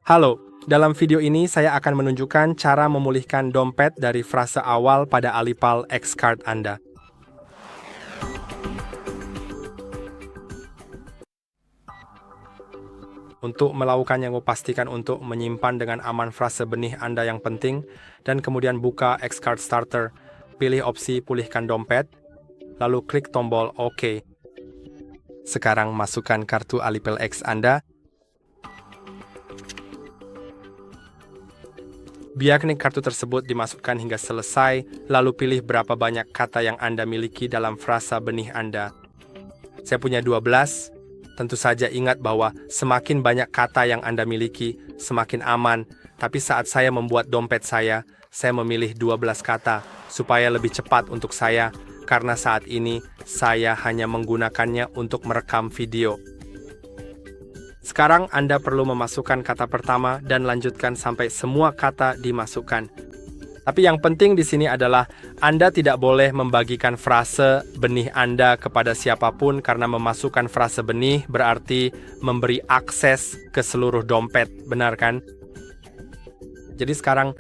Halo, dalam video ini saya akan menunjukkan cara memulihkan dompet dari frase awal pada Alipal X Card Anda. Untuk melakukannya, pastikan untuk menyimpan dengan aman frase benih Anda yang penting, dan kemudian buka X Card Starter, pilih opsi pulihkan dompet, lalu klik tombol OK. Sekarang masukkan kartu Alipal X Anda. Biarkan kartu tersebut dimasukkan hingga selesai, lalu pilih berapa banyak kata yang Anda miliki dalam frasa benih Anda. Saya punya 12. Tentu saja ingat bahwa semakin banyak kata yang Anda miliki, semakin aman. Tapi saat saya membuat dompet saya memilih 12 kata, supaya lebih cepat untuk saya, karena saat ini saya hanya menggunakannya untuk merekam video. Sekarang Anda perlu memasukkan kata pertama dan lanjutkan sampai semua kata dimasukkan. Tapi yang penting di sini adalah Anda tidak boleh membagikan frase benih Anda kepada siapapun, karena memasukkan frase benih berarti memberi akses ke seluruh dompet, benar kan? Jadi sekarang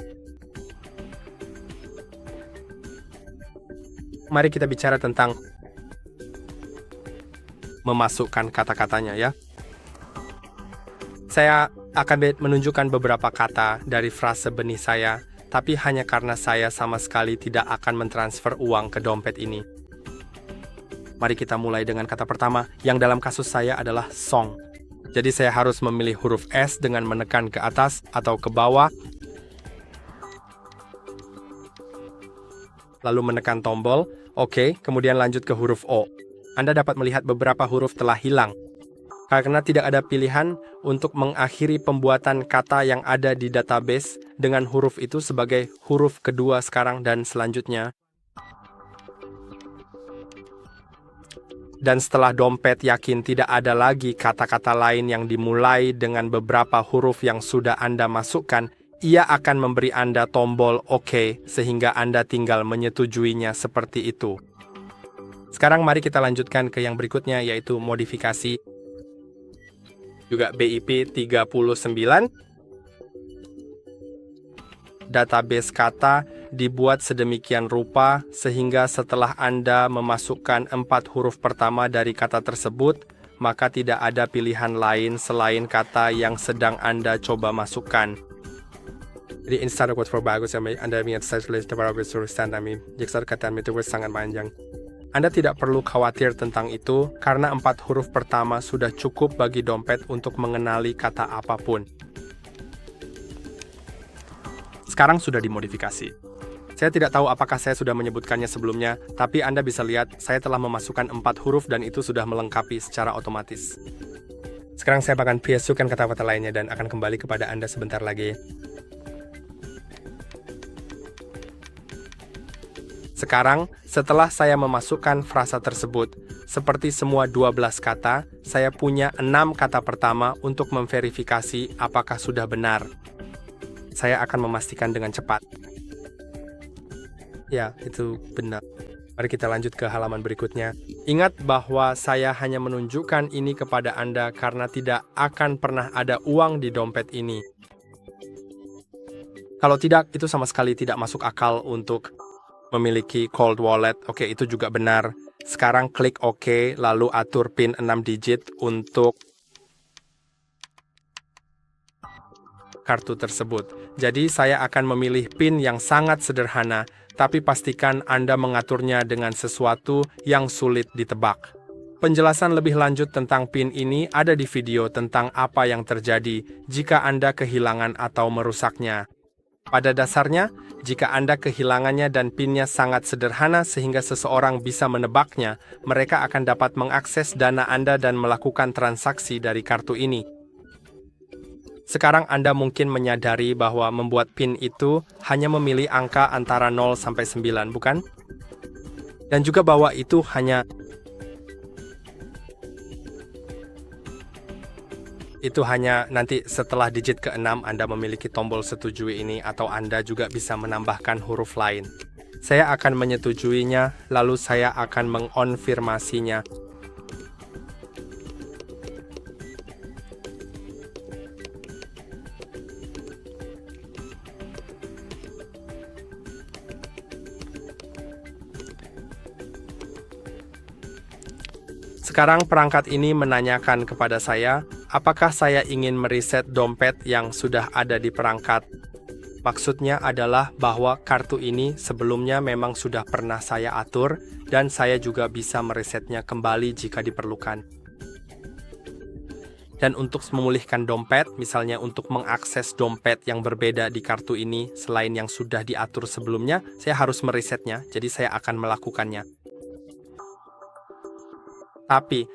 mari kita bicara tentang memasukkan kata-katanya ya. Saya akan menunjukkan beberapa kata dari frase benih saya, tapi hanya karena saya sama sekali tidak akan mentransfer uang ke dompet ini. Mari kita mulai dengan kata pertama, yang dalam kasus saya adalah song. Jadi saya harus memilih huruf S dengan menekan ke atas atau ke bawah, lalu menekan tombol, OK, kemudian lanjut ke huruf O. Anda dapat melihat beberapa huruf telah hilang, karena tidak ada pilihan untuk mengakhiri pembuatan kata yang ada di database dengan huruf itu sebagai huruf kedua sekarang dan selanjutnya. Dan setelah dompet yakin tidak ada lagi kata-kata lain yang dimulai dengan beberapa huruf yang sudah Anda masukkan, ia akan memberi Anda tombol OK, sehingga Anda tinggal menyetujuinya seperti itu. Sekarang mari kita lanjutkan ke yang berikutnya, yaitu modifikasi. Juga BIP 39. Database kata dibuat sedemikian rupa sehingga setelah Anda memasukkan 4 huruf pertama dari kata tersebut, maka tidak ada pilihan lain selain kata yang sedang Anda coba masukkan. Jadi instan quote for bagus yang Anda ingat saya tulis bagus tulisan kami. Jika kata itu sangat panjang. Anda tidak perlu khawatir tentang itu, karena 4 huruf pertama sudah cukup bagi dompet untuk mengenali kata apapun. Sekarang sudah dimodifikasi. Saya tidak tahu apakah saya sudah menyebutkannya sebelumnya, tapi Anda bisa lihat saya telah memasukkan 4 huruf dan itu sudah melengkapi secara otomatis. Sekarang saya akan masukkan kata-kata lainnya dan akan kembali kepada Anda sebentar lagi. Sekarang, setelah saya memasukkan frasa tersebut, seperti semua 12 kata, saya punya 6 kata pertama untuk memverifikasi apakah sudah benar. Saya akan memastikan dengan cepat. Ya, itu benar. Mari kita lanjut ke halaman berikutnya. Ingat bahwa saya hanya menunjukkan ini kepada Anda karena tidak akan pernah ada uang di dompet ini. Kalau tidak, itu sama sekali tidak masuk akal untuk memiliki cold wallet. Oke, itu juga benar. Sekarang klik OK, lalu atur PIN 6 digit untuk kartu tersebut. Jadi saya akan memilih PIN yang sangat sederhana, tapi pastikan Anda mengaturnya dengan sesuatu yang sulit ditebak. Penjelasan lebih lanjut tentang PIN ini ada di video tentang apa yang terjadi jika Anda kehilangan atau merusaknya. Pada dasarnya, jika Anda kehilangannya dan PIN-nya sangat sederhana sehingga seseorang bisa menebaknya, mereka akan dapat mengakses dana Anda dan melakukan transaksi dari kartu ini. Sekarang Anda mungkin menyadari bahwa membuat PIN itu hanya memilih angka antara 0 sampai 9, bukan? Dan juga bahwa itu hanya nanti setelah digit ke-6 Anda memiliki tombol setujui ini, atau Anda juga bisa menambahkan huruf lain. Saya akan menyetujuinya, lalu saya akan mengonfirmasinya. Sekarang perangkat ini menanyakan kepada saya, apakah saya ingin mereset dompet yang sudah ada di perangkat. Maksudnya adalah bahwa kartu ini sebelumnya memang sudah pernah saya atur, dan saya juga bisa meresetnya kembali jika diperlukan. Dan untuk memulihkan dompet, misalnya untuk mengakses dompet yang berbeda di kartu ini selain yang sudah diatur sebelumnya, saya harus meresetnya, jadi saya akan melakukannya. Tapi,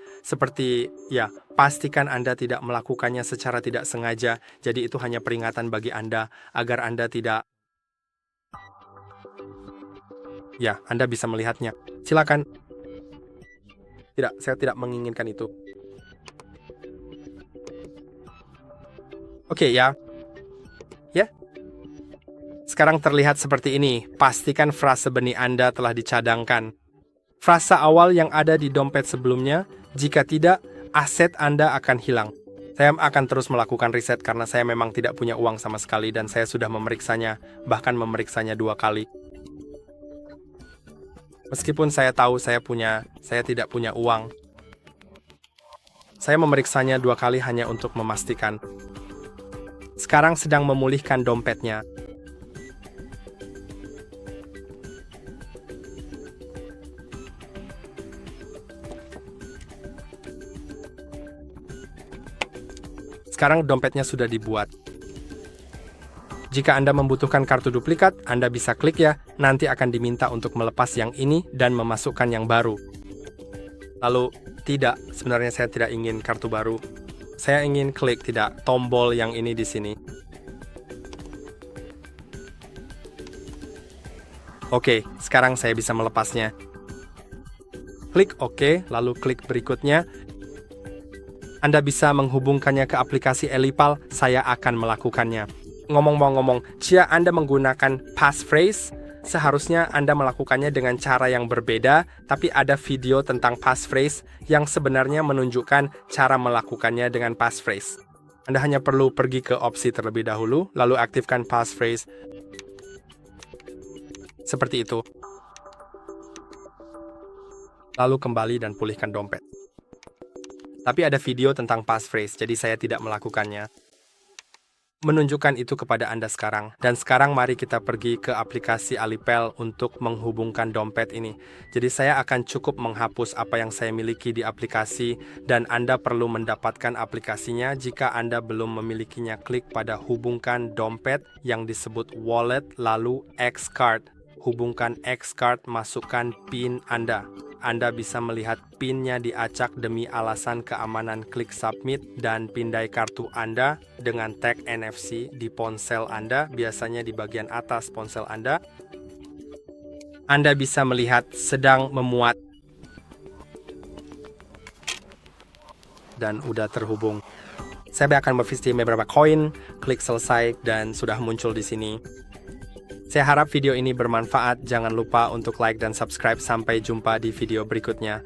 pastikan Anda tidak melakukannya secara tidak sengaja, jadi itu hanya peringatan bagi Anda, agar Anda tidak... Ya, Anda bisa melihatnya. Silakan. Tidak, saya tidak menginginkan itu. Oke, ya. Ya. Sekarang terlihat seperti ini. Pastikan frase benih Anda telah dicadangkan. Frasa awal yang ada di dompet sebelumnya, jika tidak, aset Anda akan hilang. Saya akan terus melakukan riset karena saya memang tidak punya uang sama sekali dan saya sudah memeriksanya, bahkan memeriksanya 2 kali. Meskipun saya tahu saya tidak punya uang. Saya memeriksanya 2 kali hanya untuk memastikan. Sekarang sedang memulihkan dompetnya. Sekarang dompetnya sudah dibuat. Jika Anda membutuhkan kartu duplikat, Anda bisa klik ya, nanti akan diminta untuk melepas yang ini dan memasukkan yang baru. Lalu, tidak, sebenarnya saya tidak ingin kartu baru. Saya ingin klik tombol yang ini di sini. Oke, sekarang saya bisa melepasnya. Klik OK, lalu klik berikutnya. Anda bisa menghubungkannya ke aplikasi Elipal, saya akan melakukannya. Ngomong-ngomong, jika Anda menggunakan passphrase, seharusnya Anda melakukannya dengan cara yang berbeda, tapi ada video tentang passphrase yang sebenarnya menunjukkan cara melakukannya dengan passphrase. Anda hanya perlu pergi ke opsi terlebih dahulu, lalu aktifkan passphrase. Seperti itu. Lalu kembali dan pulihkan dompet. Tapi ada video tentang passphrase, jadi saya tidak melakukannya. Menunjukkan itu kepada Anda sekarang. Dan sekarang mari kita pergi ke aplikasi Alipel untuk menghubungkan dompet ini. Jadi saya akan cukup menghapus apa yang saya miliki di aplikasi dan Anda perlu mendapatkan aplikasinya. Jika Anda belum memilikinya, klik pada hubungkan dompet yang disebut wallet lalu X-Card. Hubungkan X-Card, masukkan PIN Anda. Anda bisa melihat PIN-nya diacak demi alasan keamanan. Klik submit dan pindai kartu Anda dengan tag NFC di ponsel Anda, biasanya di bagian atas ponsel Anda. Anda bisa melihat sedang memuat dan udah terhubung. Saya akan memvisi beberapa koin, klik selesai dan sudah muncul di sini. Saya harap video ini bermanfaat. Jangan lupa untuk like dan subscribe. Sampai jumpa di video berikutnya.